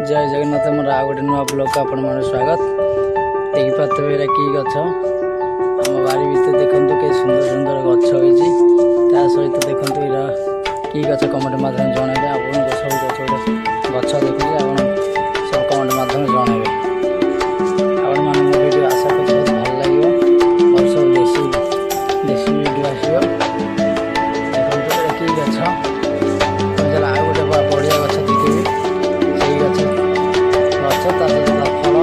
जय जगन्नाथ मोर आ गए नुआ ब्लॉग को आपण मन स्वागत देखिए कि गछ आम बारी भितर देखु के सुंदर सुंदर गछ हो सहित देखु कि गछ कमेंट माध्यम जनइबे आप सब गछ देखिए आप सब कमेंट माध्यम जनइबे आपण मान मो वीडियो आशा कर बहुत भल लगे और सब देसी देसी वीडियो आसो देखो कि गछ आ गए बढ़िया गछ देखिए से गछ गछ फल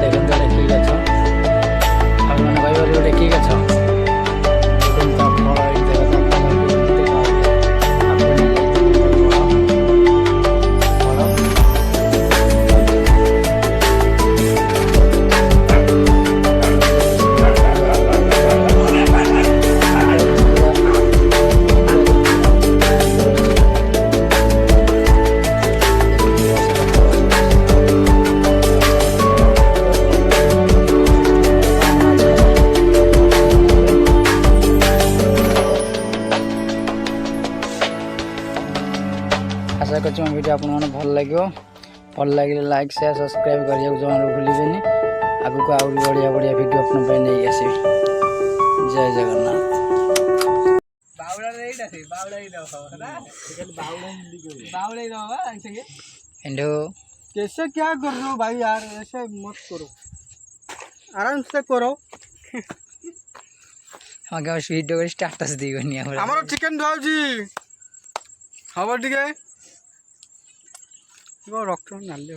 देखते कि गछ आपने कह गोटे कि गछ आशा कर वीडियो आप भल लगे लाइक शेयर सब्सक्राइब करने जमा भूलें आगू को बढ़िया बढ़िया वीडियो अपने नहीं आस जय जगन्नाथ। कैसे क्या कर रहे हो भाई यार, ऐसे मत करो, आराम से करो। हाँ क्या वीडियो स्टाटस दीगनी हमारा चिकन खाऊची हम टे रक्त नाली